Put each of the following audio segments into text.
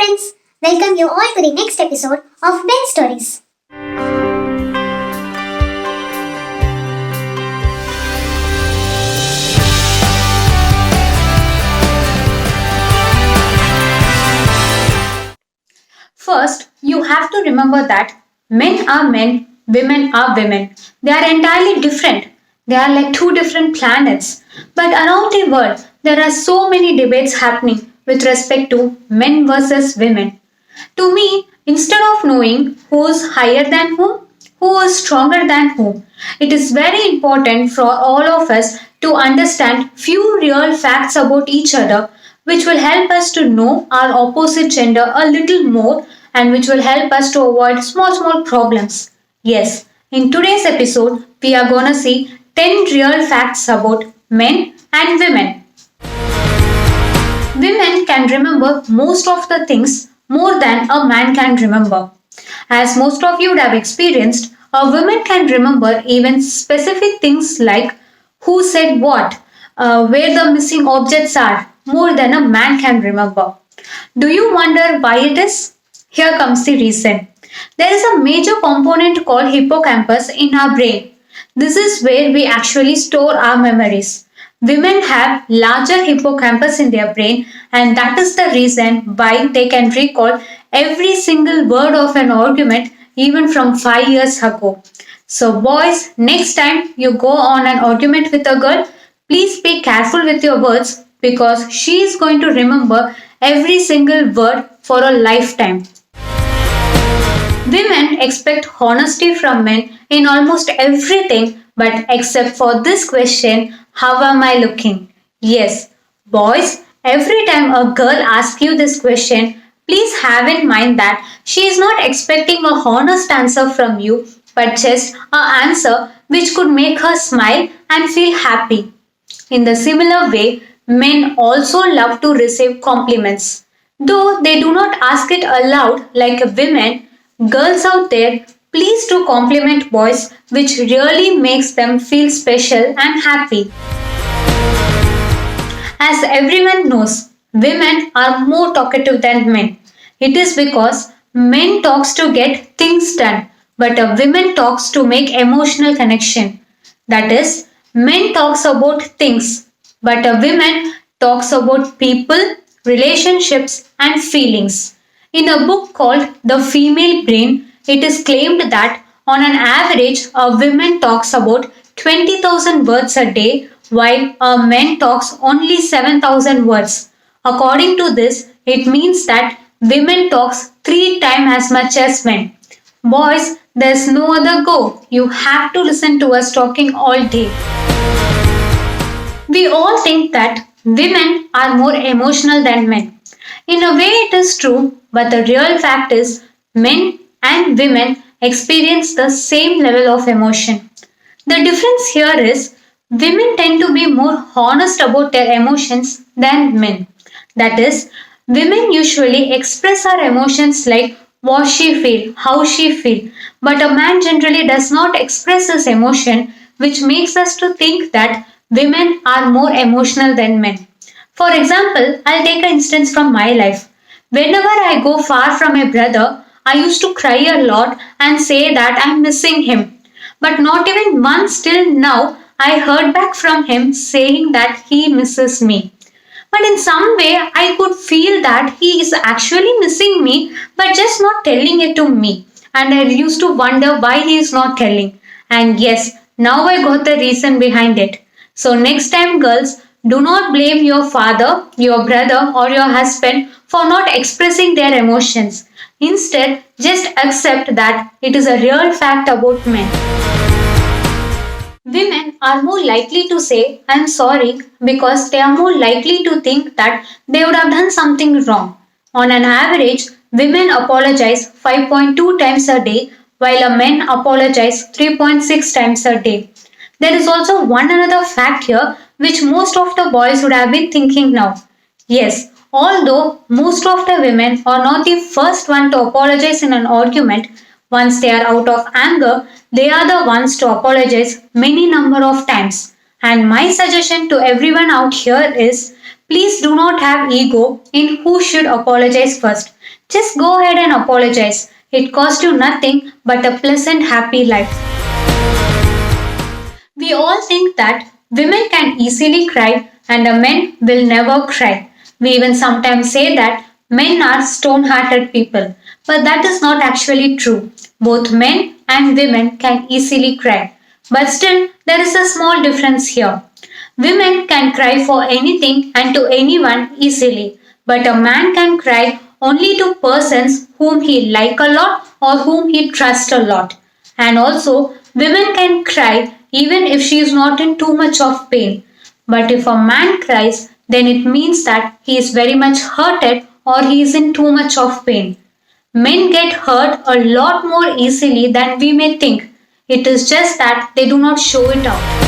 friends, welcome you all to the next episode of Ben Stories. First, you have to remember that men are men, women are women. They are entirely different. They are like two different planets. But around the world, there are so many debates happening with respect to men versus women. To me, instead of knowing who's higher than who is stronger than whom, it is very important for all of us to understand few real facts about each other, which will help us to know our opposite gender a little more and which will help us to avoid small problems. Yes, in today's episode, we are gonna see 10 real facts about men and women. Women can remember most of the things more than a man can remember. As most of you would have experienced, a woman can remember even specific things like who said what, where the missing objects are, more than a man can remember. Do you wonder why it is? Here comes the reason. There is a major component called hippocampus in our brain. This is where we actually store our memories. Women have larger hippocampus in their brain, and that is the reason why they can recall every single word of an argument even from 5 years ago. So, boys, next time you go on an argument with a girl, please be careful with your words because she is going to remember every single word for a lifetime. Women expect honesty from men in almost everything, but except for this question, how am I looking? Yes, boys, every time a girl asks you this question, please have in mind that she is not expecting a honest answer from you, but just an answer which could make her smile and feel happy. In the similar way, men also love to receive compliments. Though they do not ask it aloud like women, girls out there, please do compliment boys, which really makes them feel special and happy. As everyone knows, women are more talkative than men. It is because men talks to get things done, but a woman talks to make emotional connection. That is, men talks about things, but a woman talks about people, relationships and feelings. In a book called The Female Brain, it is claimed that on an average a woman talks about 20,000 words a day while a man talks only 7,000 words. According to this, it means that women talks 3 times as much as men. Boys, there's no other go. You have to listen to us talking all day. We all think that women are more emotional than men. In a way, it is true, but the real fact is men and women experience the same level of emotion. The difference here is women tend to be more honest about their emotions than men. That is, women usually express our emotions like what she feel, how she feel, but a man generally does not express his emotion, which makes us to think that women are more emotional than men. For example, I'll take an instance from my life. Whenever I go far from my brother, I used to cry a lot and say that I'm missing him. But not even once till now I heard back from him saying that he misses me. But in some way, I could feel that he is actually missing me, but just not telling it to me. And I used to wonder why he is not telling. And yes, now I got the reason behind it. So next time, girls, do not blame your father, your brother, or your husband for not expressing their emotions. Instead, just accept that it is a real fact about men. Women are more likely to say, I'm sorry, because they are more likely to think that they would have done something wrong. On an average, women apologize 5.2 times a day, while a men apologize 3.6 times a day. There is also one another fact here which most of the boys would have been thinking now. Yes, although most of the women are not the first one to apologize in an argument, once they are out of anger, they are the ones to apologize many number of times. And my suggestion to everyone out here is Please do not have ego in who should apologize first. Just go ahead and apologize. It costs you nothing but a pleasant, happy life. We all think that women can easily cry and the men will never cry. We even sometimes say that men are stone hearted people, but that is not actually true. Both men and women can easily cry. But still, there is a small difference here. Women can cry for anything and to anyone easily, but a man can cry only to persons whom he like a lot or whom he trusts a lot. And also, women can cry even if she is not in too much of pain. But if a man cries, then it means that he is very much hurted or he is in too much of pain. Men get hurt a lot more easily than we may think. It is just that they do not show it out.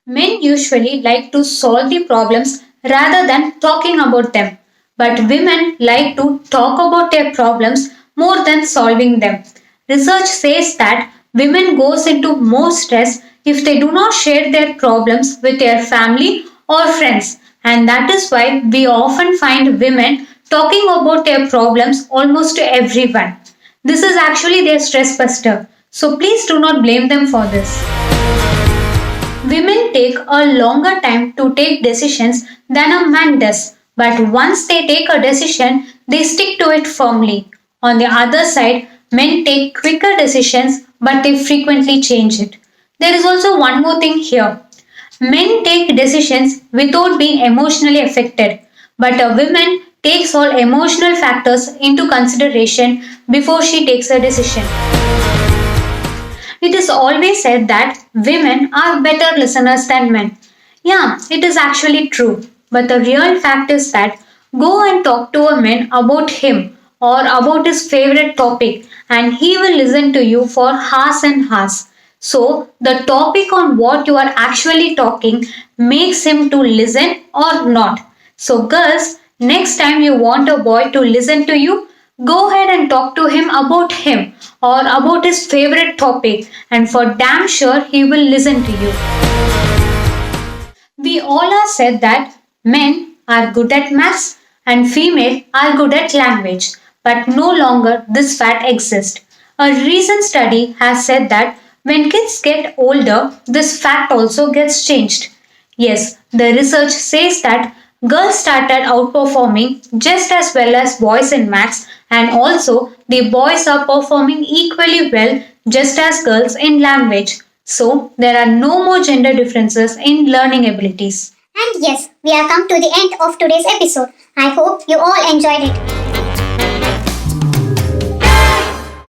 Men usually like to solve the problems rather than talking about them. But women like to talk about their problems more than solving them. Research says that women goes into more stress if they do not share their problems with their family or friends. And that is why we often find women talking about their problems almost to everyone. This is actually their stress buster. So please do not blame them for this. Women take a longer time to take decisions than a man does, but once they take a decision, they stick to it firmly. On the other side, men take quicker decisions, but they frequently change it. There is also one more thing here. Men take decisions without being emotionally affected, but a woman takes all emotional factors into consideration before she takes a decision. It is always said that women are better listeners than men. Yeah, it is actually true. But the real fact is that go and talk to a man about him or about his favorite topic and he will listen to you for hours and hours. So, the topic on what you are actually talking makes him to listen or not. So, girls, next time you want a boy to listen to you, go ahead and talk to him or about his favorite topic, and for damn sure he will listen to you. We all are said that men are good at maths and female are good at language, but no longer this fact exists. A recent study has said that when kids get older, this fact also gets changed. Yes, the research says that girls started outperforming just as well as boys in maths, and also the boys are performing equally well just as girls in language. So, there are no more gender differences in learning abilities. And yes, we have come to the end of today's episode. I hope you all enjoyed it.